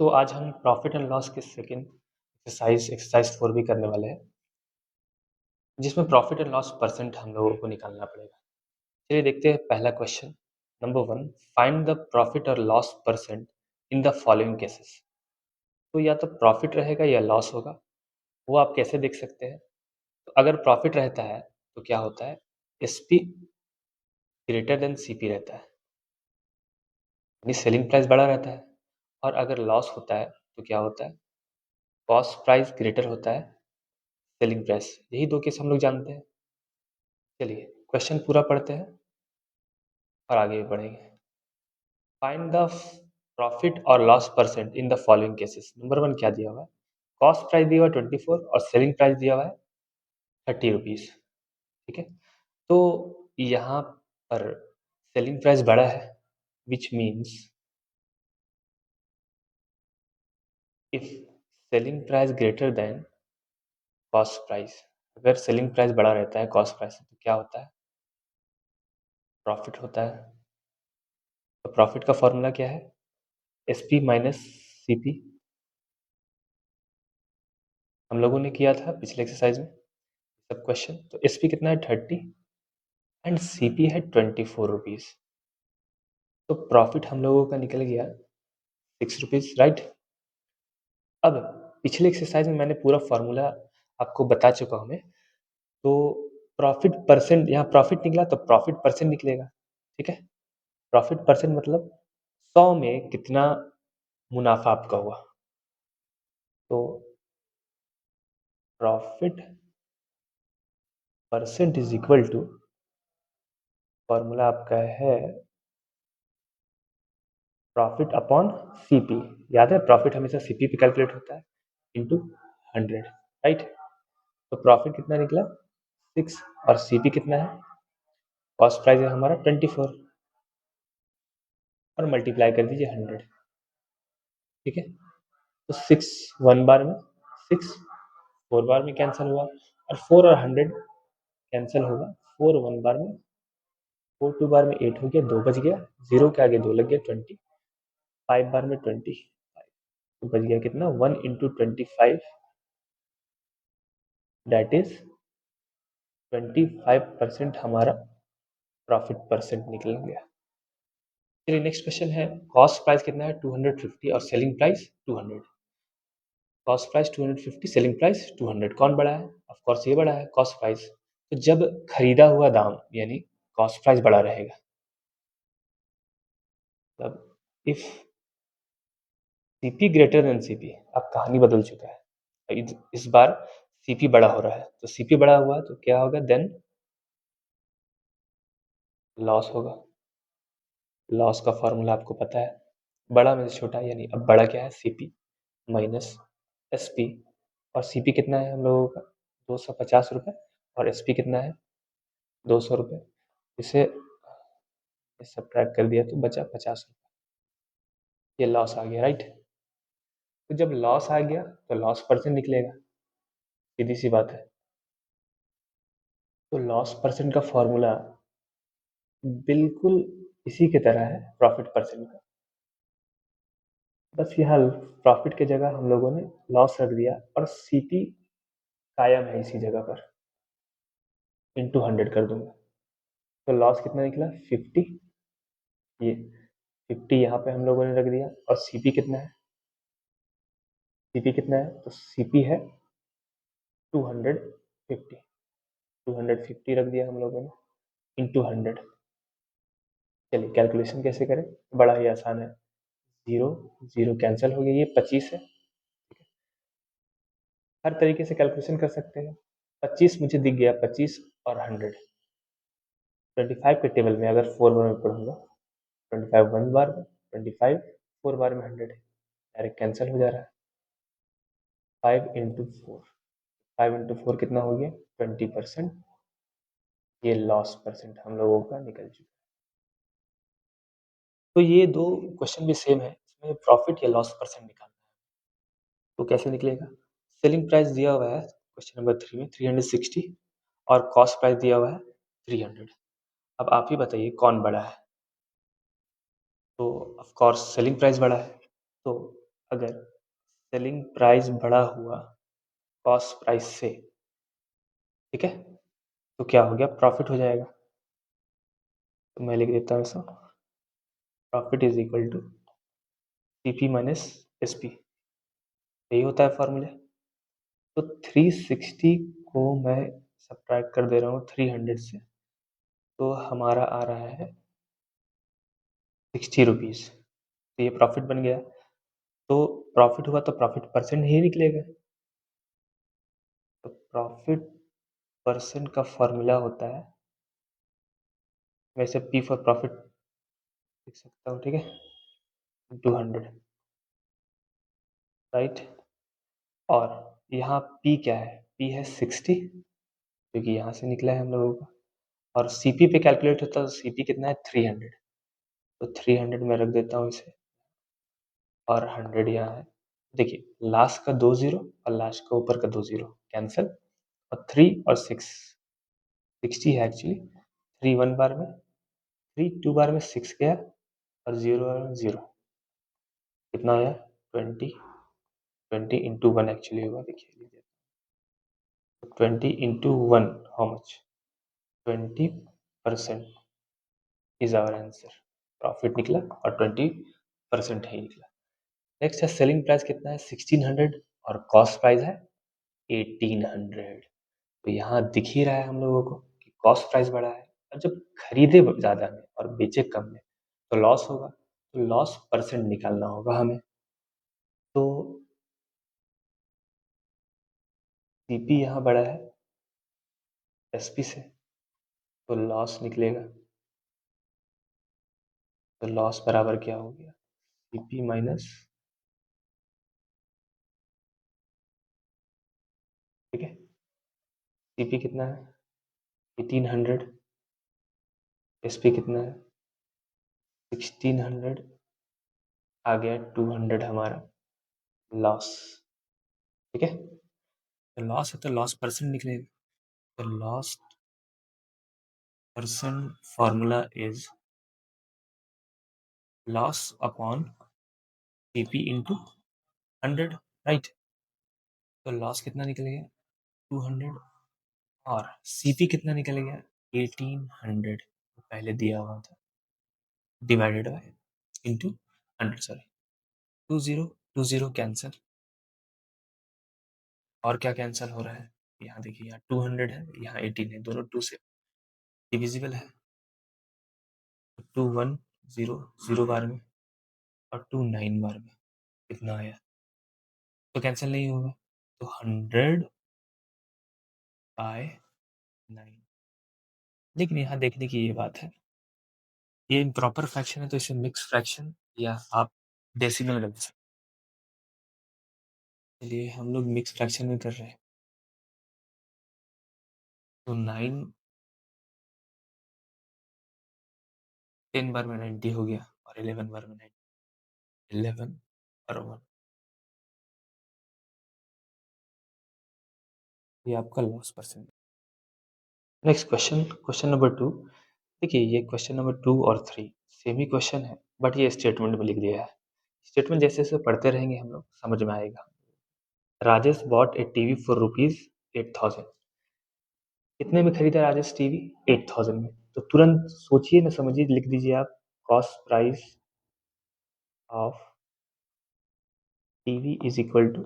तो आज हम प्रॉफिट एंड लॉस के सेकंड एक्सरसाइज 4 भी करने वाले हैं, जिसमें प्रॉफिट एंड लॉस परसेंट हम लोगों को निकालना पड़ेगा। चलिए देखते हैं पहला question. Number 1, find the profit और loss percent in the following cases. तो या तो प्रॉफिट रहेगा या लॉस होगा। वो आप कैसे देख सकते हैं? तो अगर प्रॉफिट रहता है तो क्या होता है, एसपी ग्रेटर देन सीपी रहता है, यानी सेलिंग प्राइस बड़ा रहता है। और अगर लॉस होता है तो क्या होता है, कॉस्ट प्राइस ग्रेटर होता है सेलिंग प्राइस। यही दो केस हम लोग जानते हैं। चलिए क्वेश्चन पूरा पढ़ते हैं और आगे बढ़ेंगे। फाइंड द प्रॉफिट और loss percent in the following cases. Number 1 क्या दिया हुआ है, कॉस्ट प्राइस दिया हुआ है 24 और सेलिंग प्राइस दिया हुआ है 30 रुपीज। ठीक है, तो यहाँ पर सेलिंग प्राइस बड़ा है, which means if selling price greater than cost price, अगर सेलिंग प्राइस बड़ा रहता है कॉस्ट प्राइस से तो क्या होता है, प्रॉफिट होता है। तो प्रॉफिट का फॉर्मूला क्या है, एसपी माइनस सीपी। हम लोगों ने किया था पिछले एक्सरसाइज में सब क्वेश्चन। तो एसपी कितना है 30 एंड सीपी है 24 रुपीज। तो प्रॉफिट हम लोगों का निकल गया 6 रुपीज, राइट। अब पिछले एक्सरसाइज में मैंने पूरा फॉर्मूला आपको बता चुका हूँ मैं। तो प्रॉफिट परसेंट, यहाँ प्रॉफिट निकला तो प्रॉफिट परसेंट निकलेगा। ठीक है, प्रॉफिट परसेंट मतलब 100 में कितना मुनाफा आपका हुआ। तो profit percent is equal to, formula आपका है प्रॉफिट अपॉन सीपी। याद है प्रॉफिट हमेशा सीपी पे कैलकुलेट होता है, इंटू 100, राइट। तो प्रॉफिट कितना निकला 6 और सीपी कितना है, कॉस्ट प्राइस है हमारा 24 और मल्टीप्लाई कर दीजिए 100। ठीक है, तो 6 1 बार में 6, 4 बार में कैंसिल हुआ और 4 और 100 कैंसिल होगा। 4 1 बार में, 4 2 बार में 8 हो गया, 2 बच गया, 0 के आगे 2 लग गया 20, 5 बार में 20, तो बच गया कितना 1 इंटू 25, दैट इज 25% हमारा प्रॉफिट परसेंट निकल गया। चलिए नेक्स्ट क्वेश्चन है, कॉस्ट प्राइस कितना है 250 और selling price 200। Cost price 250, selling price 200, कौन बड़ा है, ऑफ कोर्स ये बड़ा है कॉस्ट प्राइस। तो जब खरीदा हुआ दाम यानी कॉस्ट प्राइस बड़ा रहेगा, तब if CP greater than CP, अब कहानी बदल चुका है। इस बार सीपी बड़ा हो रहा है, तो सीपी बड़ा हुआ तो क्या होगा, देन लॉस होगा। लॉस का फॉर्मूला आपको पता है, बड़ा में से छोटा, यानी अब बड़ा क्या है सीपी माइनस एसपी। और सीपी कितना है हम लोगों का 250 रुपये और एसपी कितना है 200 रुपये। इसे सब्ट्रैक्ट कर दिया तो बचा 50 रुपये। ये लॉस आ गया, राइट। तो जब लॉस आ गया तो लॉस परसेंट निकलेगा, सीधी सी बात है। तो लॉस परसेंट का फॉर्मूला बिल्कुल इसी की तरह है प्रॉफिट परसेंट का, बस यहाँ प्रॉफिट की जगह हम लोगों ने लॉस रख दिया और सीपी कायम है इसी जगह पर, इंटू 100 कर दूंगा। तो लॉस कितना निकला 50, ये 50 यहाँ पे हम लोगों ने रख दिया। और सीपी कितना है, सीपी कितना है, तो सीपी है 250, 250 रख दिया हम लोगों ने इंटू 100। चलिए कैलकुलेशन कैसे करें, बड़ा ही आसान है। 0 0 कैंसिल हो गया, ये 25 है। हर तरीके से कैलकुलेशन कर सकते हैं। 25 मुझे दिख गया, 25 और 100, 25 के टेबल में अगर 4 बार में पढ़ूंगा, 25 1 बार में, 25 4 बार में 100 डायरेक्ट कैंसिल हो जा रहा है। 5 इंटू 4, 5 इंटू 4 कितना हो गया 20%। ये लॉस परसेंट हम लोगों का निकल चुका है। तो ये दो क्वेश्चन भी सेम है, इसमें प्रॉफिट या लॉस परसेंट निकालना है। तो कैसे निकलेगा, सेलिंग प्राइस दिया हुआ है क्वेश्चन नंबर 3 में 360 और कॉस्ट प्राइस दिया हुआ है 300। अब आप ही बताइए कौन बड़ा है। तो ऑफ कोर्स सेलिंग प्राइस बड़ा है। तो अगर सेलिंग प्राइस बड़ा हुआ कॉस्ट प्राइस से, ठीक है, तो क्या हो गया, प्रॉफिट हो जाएगा। तो मैं लिख देता हूँ इसको, profit is equal to CP minus SP, यही होता है फॉर्मूला। तो 360 को मैं सब्ट्रैक्ट कर दे रहा हूँ 300 से, तो हमारा आ रहा है 60 रुपीज़। तो ये प्रॉफिट बन गया। तो प्रॉफिट हुआ तो प्रॉफिट परसेंट ही निकलेगा। तो प्रॉफिट परसेंट का फॉर्मूला होता है, वैसे पी फॉर प्रॉफिट लिख सकता हूँ, ठीक है, 200, राइट। और यहाँ पी क्या है, पी है 60, क्योंकि यहाँ से निकला है हम लोगों का। और सीपी पे कैलकुलेट होता है, तो सीपी कितना है, 300। तो 300 में रख देता हूँ इसे, और 100 यहाँ है। देखिए लास्ट का 2 जीरो और लास्ट का ऊपर का 2 जीरो कैंसिल, और 3 और 6, 60 है एक्चुअली। 3 1 बार में, 3 2 बार में 6 गया, और 0 बार में 0, कितना आया, 20। 20 इंटू 1 एक्चुअली होगा, देखिए 20 into 1 how much, 20% is our answer. Profit निकला और 20% ही निकला। नेक्स्ट है सेलिंग प्राइस कितना है, 1600, और कॉस्ट प्राइस है 1800। तो यहाँ दिख ही रहा है हम लोगों को कि कॉस्ट प्राइस बड़ा है, और जब खरीदे ज़्यादा में और बेचे कम में तो लॉस होगा। तो लॉस परसेंट निकालना होगा हमें। तो सीपी यहाँ बड़ा है एसपी से, तो लॉस निकलेगा। तो लॉस बराबर क्या हो गया, सीपी माइनस, ठीक है, सीपी कितना है 1800, एसपी कितना है 1600, आ गया 200 हमारा लॉस, ठीक है। तो लॉस है तो लॉस परसेंट निकलेगा। तो loss percent formula is loss upon CP into 100, right. तो लॉस कितना निकलेगा 200, और सीपी कितना निकलेगा 1800, पहले दिया हुआ था, divided by into 100, sorry 20 cancel, और क्या कैंसिल हो रहा है, यहाँ देखिए, यहाँ 200 है, यहाँ 18 है, दोनों 2 से डिविजिबल है। 2 1 0 0 बार में, और 2 9 बार में, कितना आया, तो कैंसिल नहीं होगा। तो 100/9। लेकिन यहाँ देखने की ये बात है, ये इम्प्रॉपर फ्रैक्शन है, तो इसे मिक्स फ्रैक्शन या आप डेसिमल कर सकते। चलिए हम लोग मिक्स फ्रैक्शन में कर रहे हैं। तो 9 10 बार में 90 हो गया, और 11 बार में 90, 11 और 1, ये आपका loss percent. Next question, question number 2। देखिए ये क्वेश्चन नंबर 2 और 3 सेम ही क्वेश्चन है, बट ये स्टेटमेंट में लिख दिया है। स्टेटमेंट जैसे जैसे पढ़ते रहेंगे हम लोग समझ में आएगा। Rajesh bot A TV for ₹8,000। कितने में खरीदा राजेश टीवी, 8,000 में। तो तुरंत सोचिए ना, समझिए, लिख दीजिए आप, cost price of TV is equal to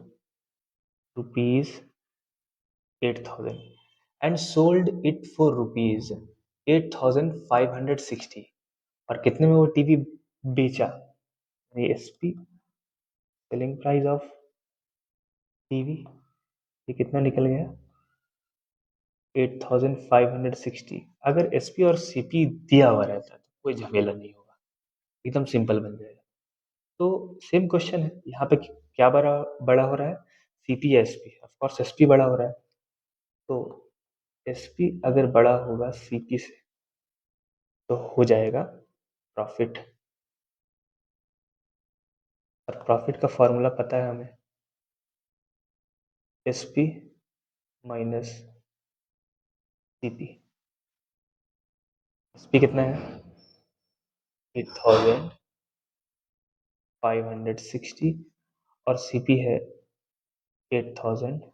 ₹8,000 and sold it for ₹8,560। और कितने में वो टीवी बेचा, SP, selling price of TV, ये कितना निकल गया 8,560। अगर एसपी और सीपी दिया हुआ रहता तो कोई झमेला नहीं होगा, एकदम सिंपल बन जाएगा। तो सेम क्वेश्चन है, यहाँ पे क्या बड़ा बड़ा हो रहा है, सीपी या एसपी, ऑफ कोर्स एसपी बड़ा हो रहा है। तो एसपी अगर बड़ा होगा सीपी से, तो हो जाएगा प्रॉफिट। और प्रॉफिट का फॉर्मूला पता है हमें, एसपी माइनस सीपी। एसपी कितना है 8,560, और सीपी है 8000,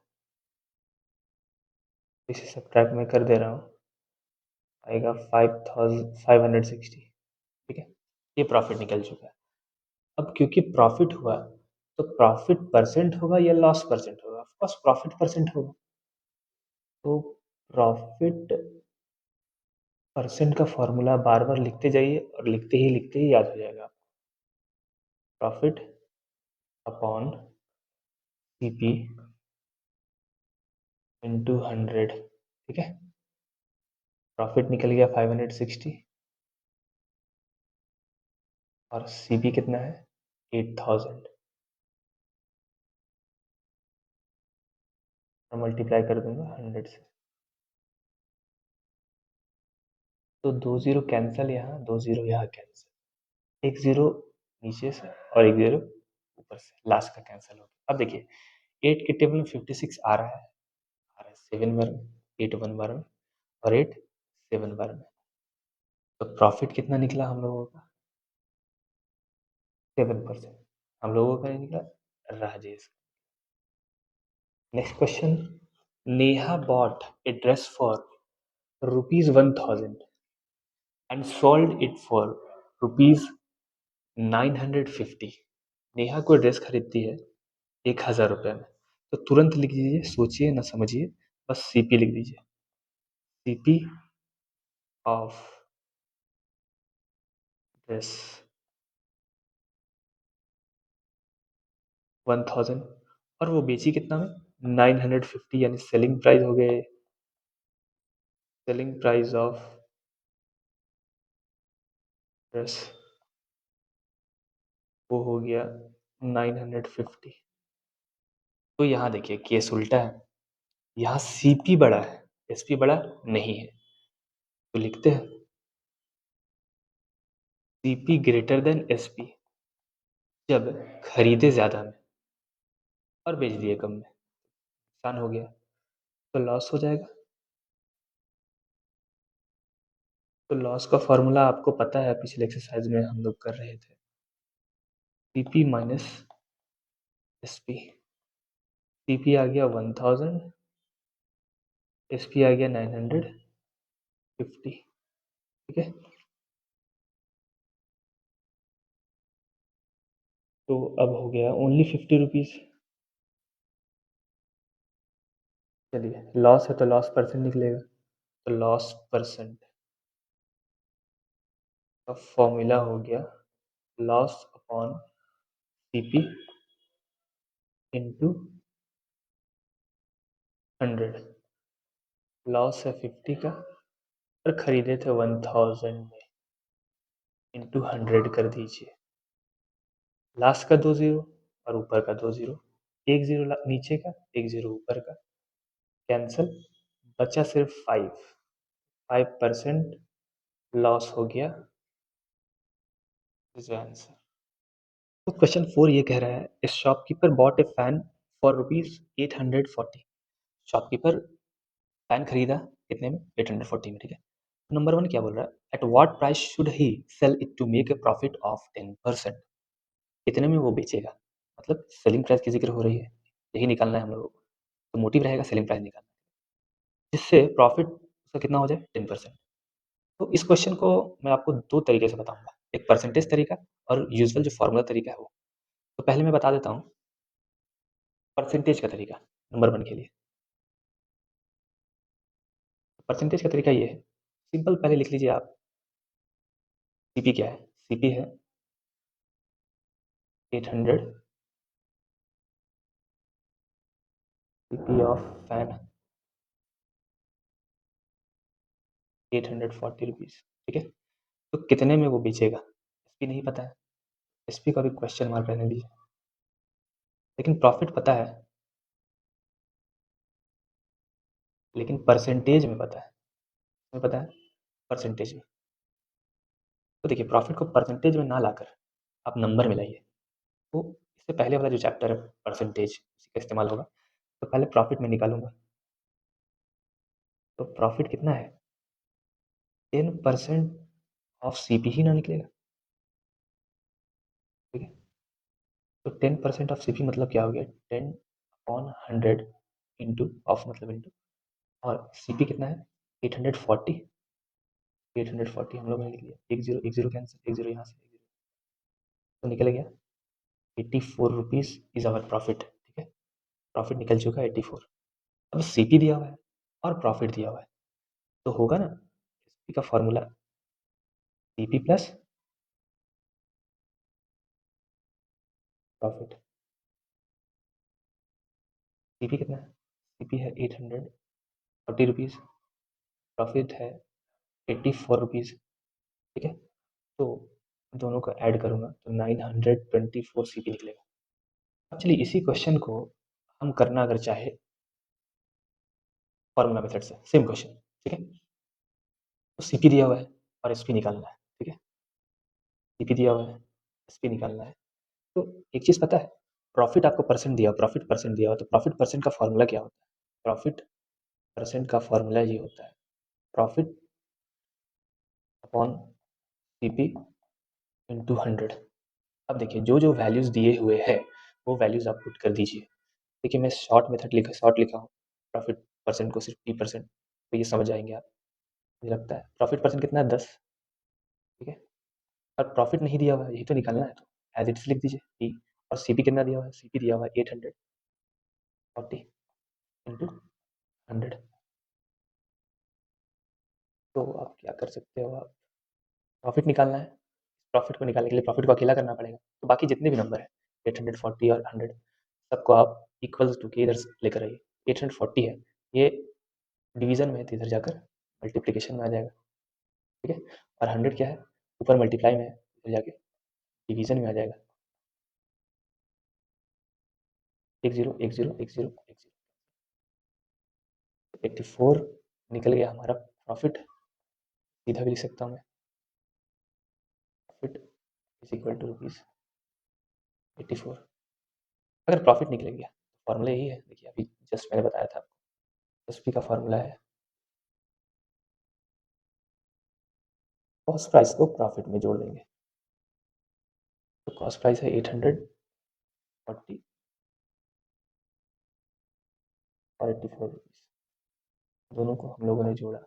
इसे सब्ट्रैक्ट मैं कर दे रहा हूँ, आएगा 5560। ठीक है, ये प्रॉफिट निकल चुका है। अब क्योंकि प्रॉफिट हुआ तो प्रॉफिट परसेंट होगा या लॉस परसेंट होगा? ऑफ कोर्स प्रॉफिट परसेंट होगा। तो प्रॉफिट परसेंट का फॉर्मूला बार बार लिखते जाइए और लिखते ही याद हो जाएगा। Profit upon CP into 100। ठीक है, प्रॉफिट निकल गया 560 और सीपी कितना है 8000, और मल्टीप्लाई कर दूंगा 100 से। तो 2 जीरो कैंसिल, यहाँ 2 जीरो यहाँ कैंसिल, एक जीरो नीचे से और एक जीरो ऊपर से, लास्ट का कैंसिल हो गया। अब देखिए 8 के टेबल में 56 आ रहा है 7 बार में, 8 1 बार में और 8 7 बार में। तो प्रॉफिट कितना निकला हम लोगों का 7%। हम लोगों का नहीं निकला, Rajesh. Next question, Neha bot a dress for ₹1000 and sold it for ₹950। Neha कोई ड्रेस खरीदती है 1000 रुपये में, तो तुरंत लिख दीजिए, सोचिए ना समझिए, बस सीपी लिख दीजिए। सीपी ऑफ ड्रेस 1000, और वो बेची कितना में 950, यानी सेलिंग प्राइस हो गए, सेलिंग प्राइस ऑफ ड्रेस वो हो गया 950। तो यहाँ देखिए केस उल्टा है, यहाँ सीपी बड़ा है, एसपी बड़ा नहीं है। तो लिखते हैं सीपी ग्रेटर देन एसपी जब खरीदे ज्यादा में और बेच दिए कम में, नुकसान हो गया तो लॉस हो जाएगा। तो लॉस का फॉर्मूला आपको पता है, पिछले एक्सरसाइज में हम लोग कर रहे थे, सीपी माइनस एसपी। सीपी आ गया 1000, एसपी आ गया 950। ठीक है, तो अब हो गया ओनली 50 रुपीज। चलिए लॉस है तो लॉस परसेंट निकलेगा, तो लॉस परसेंट का फॉर्मूला हो गया loss upon CP into 100। Loss है 50 का और खरीदे थे 1000 में, इंटू 100 कर दीजिए। लास्ट का 2 जीरो और ऊपर का 2 जीरो, एक जीरो नीचे का एक जीरो ऊपर का, कैंसिल, बचा सिर्फ 5% लॉस हो गया। Is answer. तो क्वेश्चन 4 ये कह रहा है, इस shopkeeper bot A fan for ₹840। Shopkeeper fan खरीदा कितने में 840 में। ठीक है, नंबर 1 क्या बोल रहा है, at what price should he sell it to make a profit of 10%। कितने में वो बेचेगा, मतलब सेलिंग प्राइस की जिक्र हो रही है, यही निकालना है हम लोगों को। तो मोटिव रहेगा सेलिंग प्राइस निकालना, जिससे प्रॉफिट उसका कितना हो जाए 10%। तो इस क्वेश्चन को मैं आपको दो तरीके से बताऊंगा, एक परसेंटेज तरीका और यूजुअल जो फॉर्मूला तरीका है वो। तो पहले मैं बता देता हूँ परसेंटेज का तरीका नंबर 1 के लिए। परसेंटेज का तरीका ये है, सिंपल, पहले लिख लीजिए आप, सीपी क्या है, सीपी है 800, सीपी ऑफ फैन 840 रुपीज। ठीक है, तो कितने में वो बेचेगा एसपी नहीं पता है, एसपी का भी क्वेश्चन मार्क रहने दीजिए, लेकिन प्रॉफिट पता है, लेकिन परसेंटेज में पता है, हमें पता है परसेंटेज में। तो देखिए प्रॉफिट को परसेंटेज में ना लाकर आप नंबर में लाइए। तो इससे पहले वाला जो चैप्टर है परसेंटेज, उसी का इस्तेमाल होगा। तो पहले प्रॉफिट में निकालूंगा, तो प्रॉफिट कितना है 10% ऑफ सीपी ही ना निकलेगा। ठीक है, तो 10% ऑफ सीपी मतलब क्या हो गया, 10/100 इंटू ऑफ मतलब इंटू, और सीपी कितना है 840, 840 हम लोग ने लिख लिया, एक जीरो कैंसिल, एक जीरो यहाँ से, तो निकल गया 84 रुपीज़ इज आवर प्रॉफिट। ठीक है, प्रॉफिट निकल चुका है 84। अब सीपी दिया हुआ है और प्रॉफिट दिया हुआ है, तो होगा ना सीपी का formula CP plus profit. CP कितना है, सीपी है 840 रुपीज़, प्रॉफिट है 84 रुपीज़। ठीक है, तो दोनों को ऐड करूँगा तो 924 सीपी निकलेगा। अब चलिए इसी क्वेश्चन को हम करना अगर चाहे फॉर्मूला मेथड से, सेम क्वेश्चन। ठीक है, तो सीपी दिया हुआ है और एसपी निकालना है। ठीक है, सीपी दिया हुआ है, एसपी निकालना है। तो एक चीज़ पता है, प्रॉफिट आपको परसेंट दिया, प्रॉफिट परसेंट दिया हुआ, तो प्रॉफिट परसेंट का फॉर्मूला क्या होता है, प्रॉफिट परसेंट का फॉर्मूला ये होता है प्रॉफिट अपॉन सीपी इंटू 100। अब देखिए जो जो वैल्यूज़ दिए हुए हैं वो वैल्यूज़ आप पुट कर दीजिए। देखिए मैं शॉर्ट लिखा हूँ, प्रॉफिट परसेंट को सिर्फ 30%, तो ये समझ जाएंगे आप। मुझे लगता है प्रॉफिट परसेंट कितना है 10। ठीक है, और प्रॉफिट नहीं दिया हुआ है, यही तो निकालना है, तो एज इट इज लिख दीजिए पी। और सीपी कितना दिया हुआ है, सीपी दिया हुआ है 840 इंटू 100। तो आप क्या कर सकते हो, आप प्रॉफिट निकालना है, प्रॉफिट को निकालने के लिए प्रॉफिट को अकेला करना पड़ेगा, तो बाकी जितने भी नंबर है 840 और 100 सबको आप इक्वल्स टू के इधर लेकर आइए। 840 है, ये डिवीजन में है तो इधर जाकर मल्टीप्लिकेशन में आ जाएगा। ठीक है, और 100 क्या है, ऊपर मल्टीप्लाई में है, इधर जाके डिवीजन में आ जाएगा। 1 0 1 0 1 0 1 0, 84 निकल गया हमारा प्रॉफिट। सीधा भी लिख सकता हूँ मैं, profit is equal to rupees 84। अगर प्रॉफिट निकल गया, फॉर्मूला यही है, देखिए अभी जस्ट मैंने बताया था आपको, एसपी का फॉर्मूला है कॉस्ट प्राइस को प्रॉफिट में जोड़ देंगे, तो कॉस्ट प्राइस है 840 और 84 रुपीज़, दोनों को हम लोगों ने जोड़ा,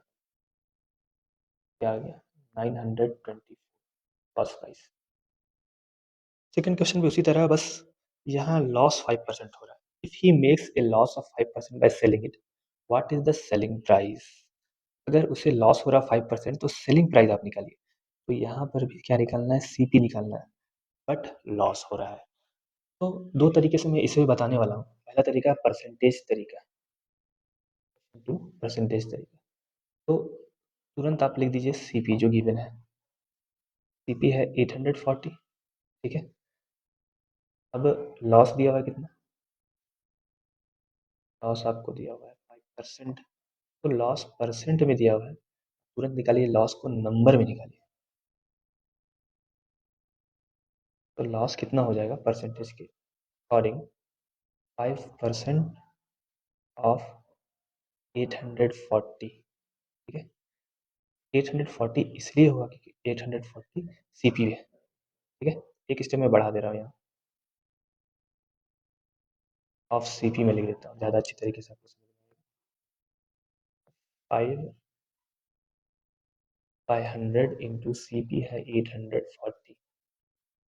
क्या आ गया 920 कॉस्ट प्राइस। सेकंड क्वेश्चन भी उसी तरह, बस यहाँ लॉस 5% हो रहा है। If he makes a loss of 5% by selling it, what is the selling price. अगर उसे लॉस हो रहा 5% तो सेलिंग प्राइस आप निकालिए, तो यहाँ पर भी क्या निकालना है, सीपी निकालना है, बट लॉस हो रहा है। तो दो तरीके से मैं इसे भी बताने वाला हूँ। पहला तरीका परसेंटेज तरीका, टू परसेंटेज तरीका। तो तुरंत आप लिख दीजिए सीपी जो गिवन है, सीपी है 840। ठीक है, अब लॉस दिया हुआ है कितना, लॉस आपको दिया हुआ है 5%, तो लॉस परसेंट में दिया हुआ है, तुरंत निकालिए लॉस को नंबर में निकालिए, तो लॉस कितना हो जाएगा परसेंटेज के अकॉर्डिंग, 5% ऑफ 840। ठीक है, 840 इसलिए हुआ क्योंकि 840 सीपी है। ठीक है, एक स्टेप में बढ़ा दे रहा हूँ यहाँ, ऑफ सीपी में लिख देता हूँ ज़्यादा अच्छी तरीके से आपको समझ में आएगा। 500 इंटू सी पी है 840,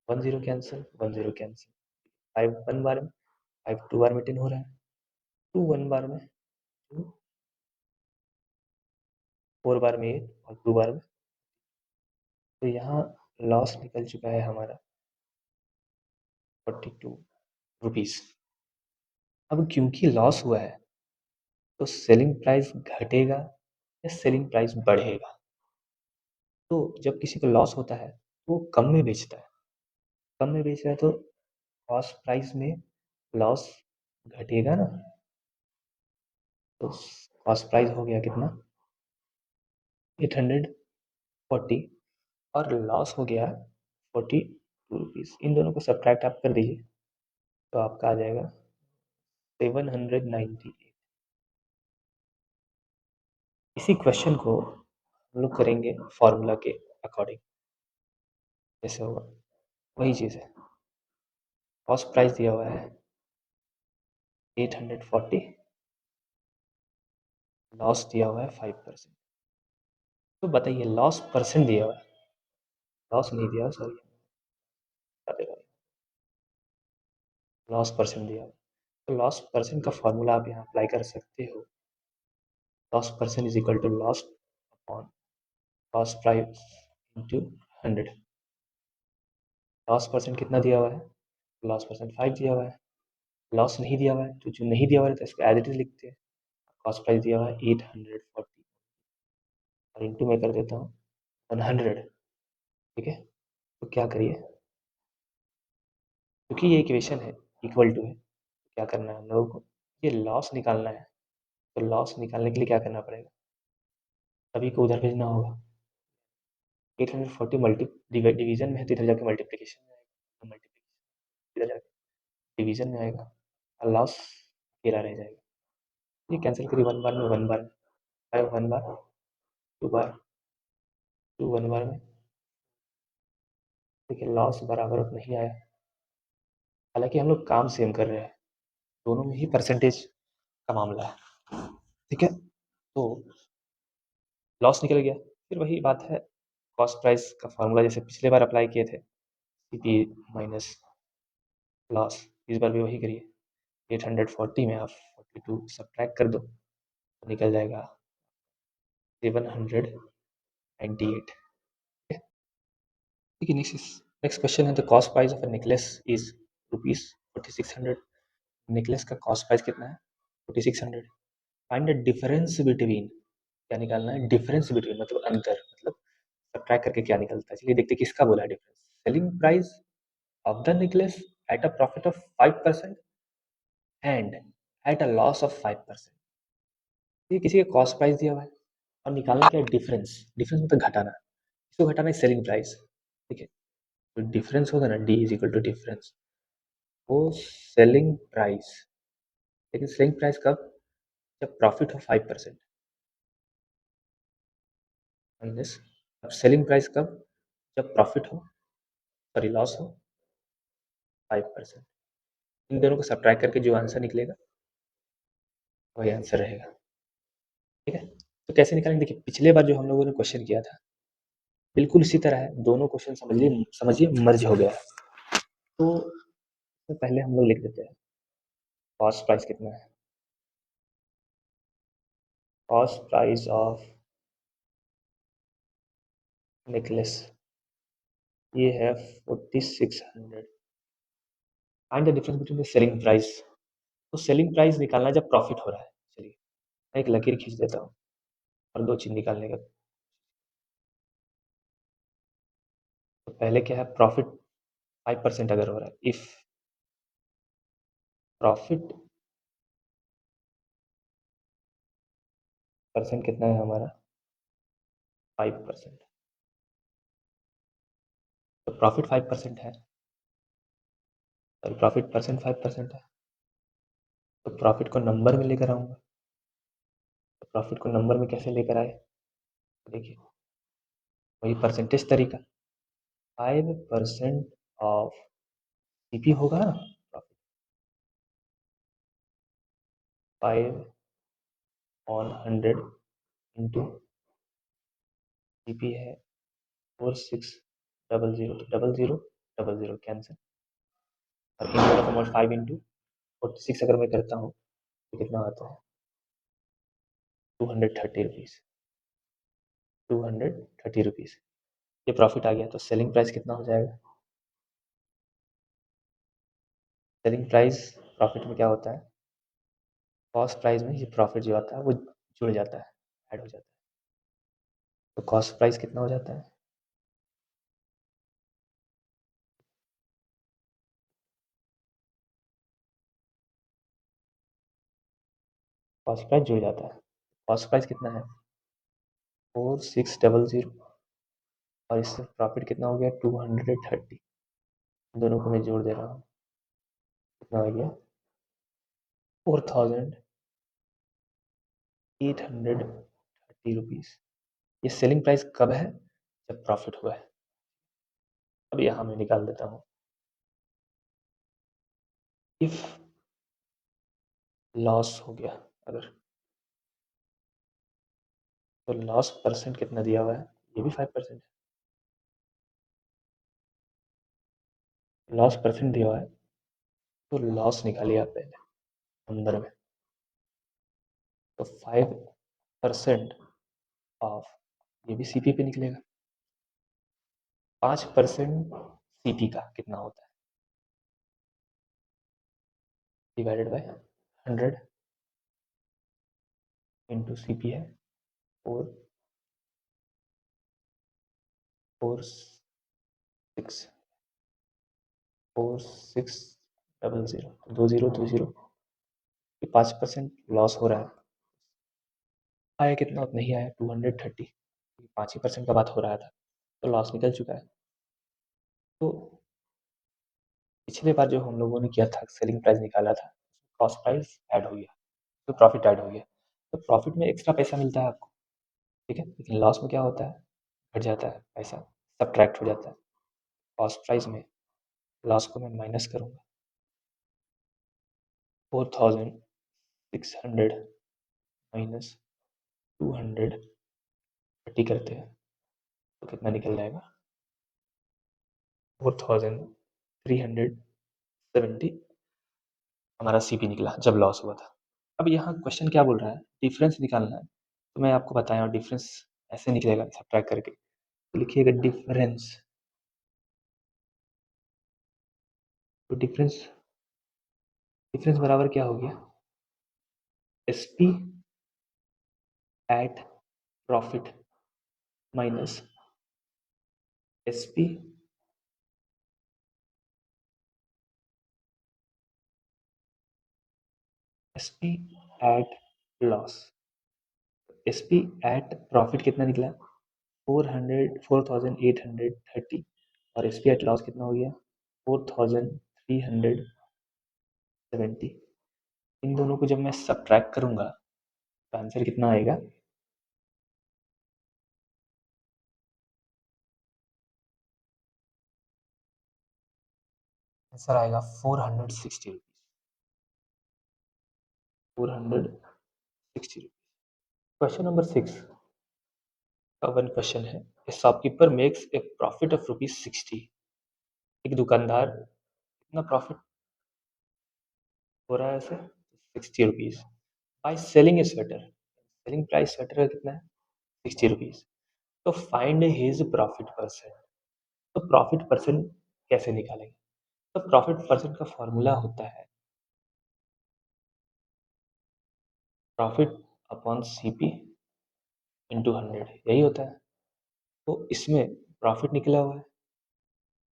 1 0 कैंसिल, 1 0 कैंसिल, 5 1 बार में, 5 2 बार में 10 हो रहा है, 2 1 बार में, 2 4 बार में 8 और 2 बार में, तो यहाँ लॉस निकल चुका है हमारा 42 रुपीज़। अब क्योंकि लॉस हुआ है तो सेलिंग प्राइस घटेगा या सेलिंग प्राइस बढ़ेगा, तो जब किसी को लॉस होता है तो वो कम में बेचता है, कम में बेच रहा है तो कॉस्ट प्राइस में लॉस घटेगा ना, तो कॉस्ट प्राइस हो गया कितना 840 और लॉस हो गया 42 रुपीज़। इन दोनों को सब्ट्रैक्ट आप कर दीजिए तो आपका आ जाएगा 798। इसी क्वेश्चन को हम लोग करेंगे फॉर्मूला के अकॉर्डिंग, जैसे होगा वही चीज़ है। कॉस्ट प्राइस दिया हुआ है 840, लॉस दिया हुआ है 5%। तो बताइए लॉस परसेंट दिया हुआ है, लॉस नहीं दिया, सॉरी, लॉस परसेंट दिया हुआ है। तो लॉस परसेंट का फॉर्मूला आप यहाँ अप्लाई कर सकते हो। Loss percent is equal to loss upon cost price into 100। Loss percent कितना दिया हुआ है? लॉस परसेंट 5 दिया हुआ है। लॉस नहीं दिया हुआ है, तो जो नहीं दिया हुआ है तो इसको एज इट इज लिखते हैं। कॉस्ट प्राइस दिया हुआ है 840 और इंटू में कर देता हूँ 100। ठीक है, तो क्या करिए, क्योंकि ये इक्वेशन है, इक्वल टू है, क्या करना है हम लोगों को, ये लॉस निकालना है। तो लॉस निकालने के लिए क्या करना पड़ेगा, सभी को उधर भेजना होगा। 840 डिवीजन में है तो इधर जाके मल्टीप्लिकेशन में आएगा, मल्टीप्लिकेशन इधर जाके डिवीजन में आएगा और लॉस अकेला रह जाएगा। ये कैंसिल करिए, वन बार में, वन बार में, फाइव वन बार, टू बार, टू वन बार में। देखिए लॉस बराबर उतना ही आया, हालांकि हम लोग काम सेम कर रहे हैं, दोनों में ही परसेंटेज का मामला है। ठीक है, तो लॉस निकल गया। फिर वही बात है, कॉस्ट प्राइस का फॉर्मूला जैसे पिछले बार अप्लाई किए थे, सीपी माइनस लॉस, इस बार भी वही करिए। 840 में आप 42 सब्ट्रैक्ट कर दो तो निकल जाएगा 798। ठीक है, नेक्स्ट क्वेश्चन है, the cost price of a necklace is rupees 4600। Necklace का कॉस्ट प्राइस कितना है? 4600। फाइंड द डिफरेंस बिटवीन, क्या निकालना है? डिफरेंस बिटवीन मतलब अंतर, मतलब सब्ट्रैक्ट करके क्या निकलता है। चलिए देखते हैं किसका बोला है difference. Selling price of the necklace at a profit of 5% and at a loss of 5%। ये किसी का कॉस्ट प्राइस दिया हुआ है और निकालना क्या है? डिफरेंस। डिफरेंस मतलब घटाना, इसको घटाना है सेलिंग प्राइस। ठीक है, तो डिफरेंस होगा ना, D is equal to difference, वो सेलिंग प्राइस। लेकिन सेलिंग प्राइस कब? जब प्रॉफिट हो 5%, माइनस, अब सेलिंग प्राइस कब? जब प्रॉफिट हो, सॉरी लॉस हो 5%। इन दोनों को सब्ट्रैक्ट करके जो आंसर निकलेगा वही आंसर रहेगा। ठीक है, तो कैसे निकालेंगे? देखिए पिछले बार जो हम लोगों ने क्वेश्चन किया था बिल्कुल इसी तरह है, दोनों क्वेश्चन समझिए मर्ज हो गया है। तो पहले हम लोग लिख देते हैं कॉस्ट प्राइस कितना है। कॉस्ट प्राइस ऑफ नेकलेस ये है 4600। Find the difference between the selling price. तो सेलिंग प्राइस निकालना है जब प्रॉफिट हो रहा है। चलिए मैं एक लकीर खींच देता हूँ और दो चीज निकालने का। तो पहले क्या है, प्रॉफिट 5% अगर हो रहा है, इफ प्रॉफिट परसेंट कितना है हमारा, 5%। तो प्रॉफिट 5% है, और प्रॉफिट परसेंट 5% है, तो प्रॉफिट को नंबर में लेकर आऊंगा। तो प्रॉफिट को नंबर में कैसे लेकर आए, देखिए वही परसेंटेज तरीका, 5% ऑफ सीपी होगा ना, प्रॉफिट 5/100 इंटू सीपी है 4600, तो 0000 कैंसिल, और इन दोनों का मोड 5 इंटू 46 अगर मैं करता हूँ तो कितना आता है, 230 रुपीज़, 230 रुपीज़। ये प्रॉफिट आ गया। तो सेलिंग प्राइस कितना हो जाएगा? सेलिंग प्राइस प्रॉफिट में क्या होता है, कॉस्ट प्राइस में ये प्रॉफिट जो आता है वो जुड़ जाता है, ऐड हो जाता है। तो कॉस्ट प्राइस कितना हो जाता है, कॉस्ट प्राइस जुड़ जाता है। कॉस्ट प्राइस कितना है, 4600, और इससे प्रॉफिट कितना हो गया, 230। दोनों को मैं जोड़ दे रहा हूँ, कितना हो गया, 4830 रुपीज़। ये सेलिंग प्राइस कब है, जब प्रॉफिट हुआ है। अब यहाँ मैं निकाल देता हूँ, इफ लॉस हो गया अगर, तो लॉस परसेंट कितना दिया हुआ है, ये भी 5% है, लॉस परसेंट दिया हुआ है, तो लॉस निकालिए आप पहले नंबर में, तो 5% ऑफ, ये भी सीपी पे निकलेगा, 5% सीपी का कितना होता है, डिवाइडेड बाय 100 इंटू सीपी है 44600, 2020, 5% लॉस हो रहा है, आया कितना, उतना ही आया 230, 5% का बात हो रहा था, तो लॉस निकल चुका है। तो पिछले बार जो हम लोगों ने किया था, सेलिंग प्राइस निकाला था, कॉस्ट प्राइस ऐड हो गया, तो प्रॉफिट ऐड हो गया, तो प्रॉफिट में एक्स्ट्रा पैसा मिलता है आपको, ठीक है, लेकिन लॉस में क्या होता है, घट जाता है पैसा, सब्ट्रैक्ट हो जाता है, कॉस्ट प्राइस में लॉस को मैं माइनस करूँगा, 4600 माइनस 230 करते हैं, तो कितना निकल जाएगा, 4370 हमारा सीपी निकला जब लॉस हुआ था। अब यहाँ क्वेश्चन क्या बोल रहा है, डिफरेंस निकालना है, तो मैं आपको बताया, और डिफरेंस ऐसे निकलेगा सब्ट्रैक्ट करके, तो लिखिएगा डिफरेंस, तो डिफरेंस डिफरेंस बराबर क्या हो गया, SP at profit minus SP SP at loss, SP at profit कितना निकला, 4830, और एसपी एट लॉस कितना हो गया, 4370, इन दोनों को जब मैं सब्ट्रैक्ट करूंगा तो आंसर कितना आएगा, आंसर आएगा 460 रुपीज, 460 रुपीज। क्वेश्चन नंबर 6 का वन क्वेश्चन है, ए shopkeeper makes a profit of ₹60, एक दुकानदार कितना प्रॉफिट हो रहा है ऐसे, 60 rupees, by selling A sweater, selling price sweater का कितना है, 60 रुपीज, तो फाइंड हिज प्रॉफिट परसेंट, तो प्रॉफिट परसेंट कैसे निकालेंगे, तो प्रॉफिट परसेंट का फॉर्मूला होता है प्रॉफिट अपॉन सीपी इंटू 100, यही होता है, तो इसमें प्रॉफिट निकला हुआ है,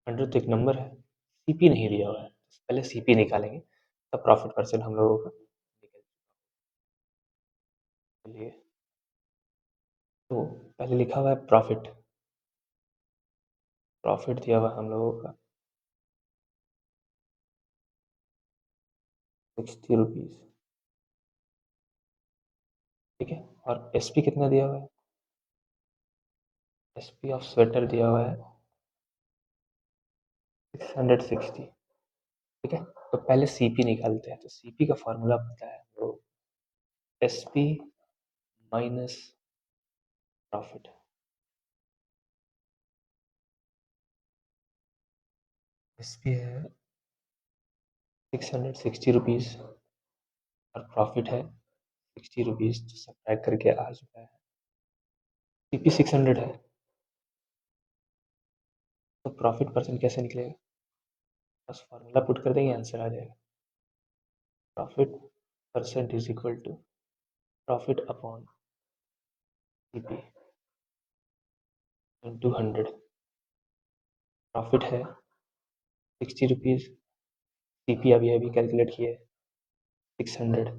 100 तो एक नंबर है, सीपी नहीं दिया हुआ है, तो पहले सीपी निकालेंगे, तब प्रॉफिट परसेंट हम लोगों का निकल चलिए, तो पहले लिखा हुआ है प्रॉफिट, प्रॉफिट दिया हुआ है हम लोगों का 60 रुपीज, ठीक है, और एसपी कितना दिया हुआ है, एसपी ऑफ स्वेटर दिया हुआ है 660, ठीक है, तो पहले सीपी निकालते हैं, तो सीपी का फॉर्मूला पता है तो एसपी माइनस प्रॉफिट, एसपी है 660 रुपीज और प्रॉफिट है 60 रुपीज, तो सब्ट्रैक्ट करके आ चुका है, सीपी 600 है, तो प्रॉफिट परसेंट कैसे निकलेगा, बस फॉर्मूला पुट कर देंगे, आंसर आ जाएगा, profit percent is equal to profit upon CP into 100, profit है 60 रुपीज, सीपी अभी अभी कैलकुलेट किए 600,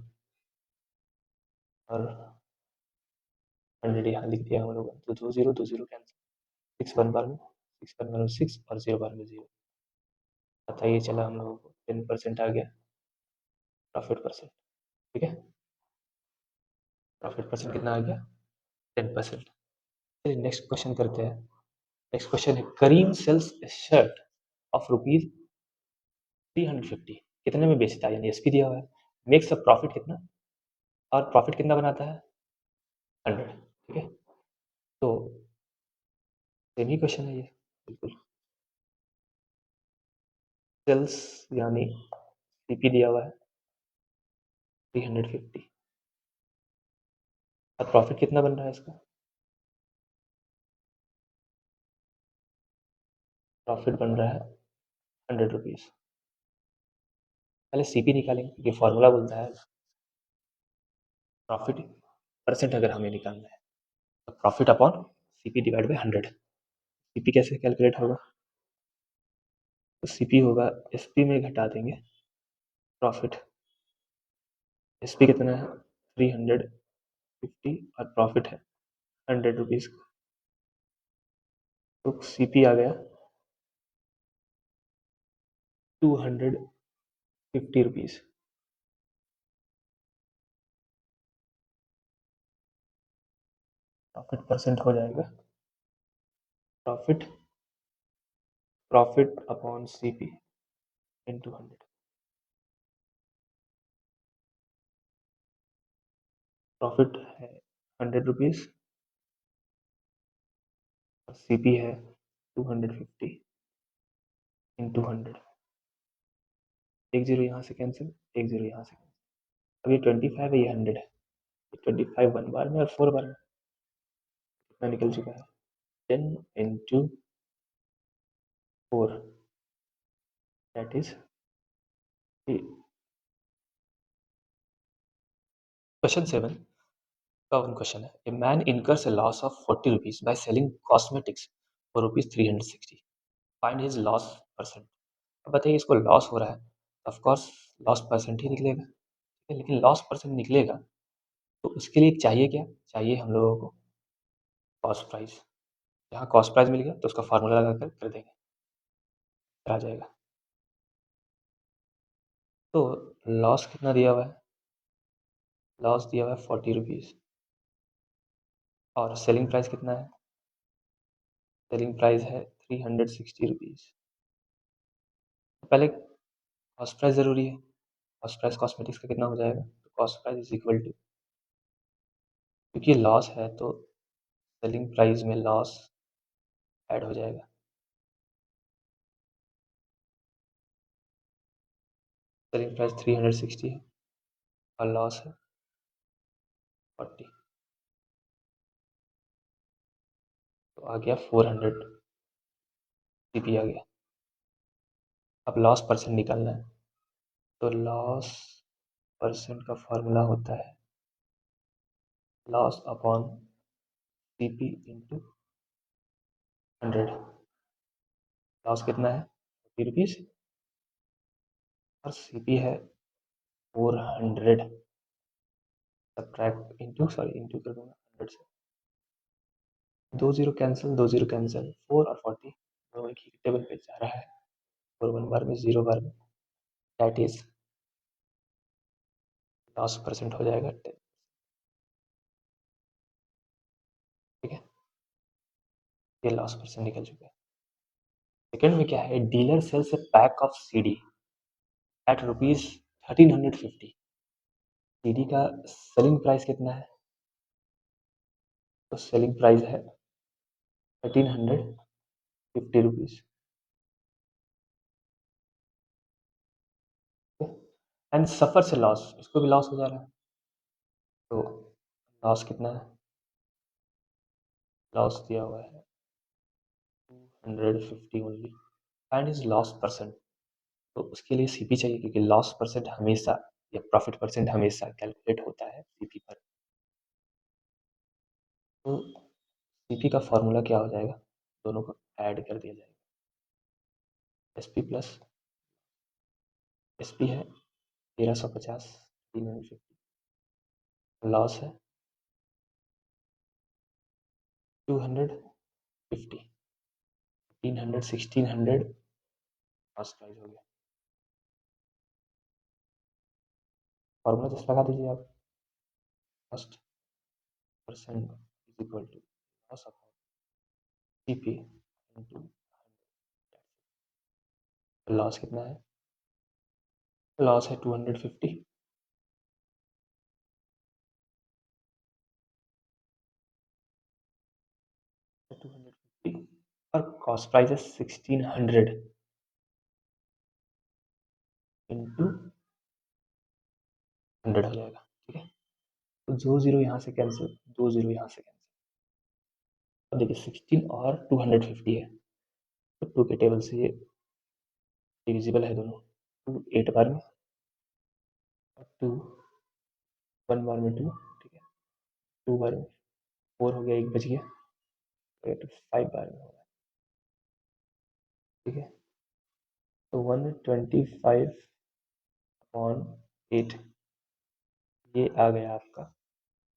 और 100 यहाँ लिख दिया हम लोगों ने, तो 20 कैंसिल, 6 वन बार में 6 वन बार में 6 और 0 बार में 0, पता ये चला हम लोगों को 10% आ गया प्रॉफिट परसेंट, ठीक है, प्रॉफिट परसेंट कितना आ गया, 10%। चलिए नेक्स्ट क्वेश्चन करते हैं, नेक्स्ट क्वेश्चन है, करीम सेल्स ए शर्ट ऑफ ₹350, कितने में बेचता है, यानी एसपी दिया हुआ है, मेक्स अ प्रॉफिट कितना, और प्रॉफिट कितना बनाता है 100, ठीक है। तो सेम ही क्वेश्चन है ये, बिल्कुल। सेल्स यानी सीपी दिया हुआ है 350, और प्रॉफिट कितना बन रहा है इसका, प्रॉफिट बन रहा है 100 रुपीज़। पहले सीपी निकालेंगे, ये फॉर्मूला बोलता है प्रॉफिट परसेंट अगर हमें निकालना है तो profit upon CP divide by 100। CP कैसे कैलकुलेट होगा, तो सीपी होगा एसपी में घटा देंगे प्रॉफिट। एसपी कितना है 350 और प्रॉफिट है 100 रुपीज़। तो सीपी आ गया 250 रुपीज़। प्रॉफिट परसेंट हो जाएगा profit profit upon CP into 100। Profit है 100 रुपीज़ और सीपी है 250 इंटू 100। एक जीरो यहाँ से कैंसिल, एक जीरो यहाँ से कैंसिल। अब ये 25 है, ये 100 है, 25 1 बार में और 4 बार में कितना निकल चुका है 10 इंटू 4, दैट इज। क्वेश्चन 7 का वन क्वेश्चन है, a man incurs A loss of 40 rupees by selling cosmetics for rupees 360, find his loss percent. अब बताइए इसको लॉस हो रहा है, ऑफ कोर्स लॉस परसेंट ही निकलेगा, ठीक है, लेकिन लॉस परसेंट निकलेगा तो उसके लिए चाहिए क्या, चाहिए हम लोगों को कॉस्ट प्राइस। यहाँ कॉस्ट प्राइस मिल गया तो उसका फार्मूला लगा कर देंगे, आ जाएगा। तो लॉस कितना दिया हुआ है, लॉस दिया हुआ है 40 रुपीज़, और सेलिंग प्राइस कितना है, सेलिंग प्राइस है 360 रुपीज़। पहले कॉस्ट प्राइस ज़रूरी है, कॉस्ट प्राइस कॉस्मेटिक्स का कितना हो जाएगा, तो cost price is equal to, क्योंकि लॉस है तो सेलिंग प्राइस में लॉस ऐड हो जाएगा। सेलिंग प्राइस 360 है और लॉस है 40, तो आ गया 400 सीपी आ गया। अब लॉस परसेंट निकालना है, तो लॉस परसेंट का फॉर्मूला होता है loss upon CP into 100। Loss कितना है 40 रुपीज़ और सीपी है 400, सब्ट्रैक्ट इंटू कर दूंगा 100 से, 2 जीरो कैंसिल 4 और 40 दोनों एक ही टेबल पे जा रहा है, 4 1 बार में 0 बार में, दैट इज लॉस परसेंट हो जाएगा 10, ठीक है। ये लॉस परसेंट निकल चुका है। सेकंड में क्या है, dealer sells a pack of CD at rupees 1350। CD का सेलिंग प्राइस कितना है, तो सेलिंग प्राइस है 1350 रुपीज, एंड सफर से लॉस, इसको भी लॉस हो जा रहा है, तो लॉस कितना है, लॉस दिया हुआ है 250 only, and is loss percent. तो उसके लिए सीपी चाहिए, क्योंकि लॉस परसेंट हमेशा या प्रॉफिट परसेंट हमेशा कैलकुलेट होता है सीपी पर। तो सीपी का फॉर्मूला क्या हो जाएगा, दोनों को ऐड कर दिया जाएगा, S P plus S P है 1350, 350, लॉस है 250, 1500 1600, लॉस प्राइस हो गया। फॉर्मूला जस्ट लगा दीजिए आप, cost percent is equal to loss upon CP into, loss कितना है लॉस है 250, और कॉस्ट प्राइस है 1600 इंटू 100 हो जाएगा। ठीक है, तो दो जीरो यहाँ से कैंसिल, दो जीरो यहाँ से कैंसिल। अब देखिए 16 और 250 है, तो टू के टेबल से ये डिविजिबल है दोनों, टू 8 बार में और टू 1 बार में टू। ठीक है, 2 बार में 4 हो गया, एक बच गया, तो 5 बार में होगा। ठीक है, तो 125 अपॉन 8 ये आ गया आपका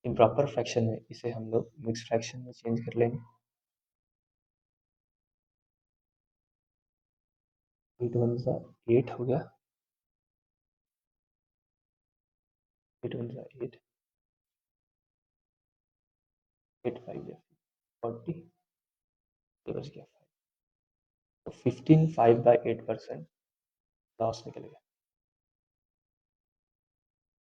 इम्प्रॉपर फ्रैक्शन में। इसे हम लोग मिक्स फ्रैक्शन में चेंज कर लेंगे। 8 वन सा 8 हो गया, 8 वन सा 8, 8 5 या 40, ये बच गया 5। तो 15 5/8% लॉस निकल गया।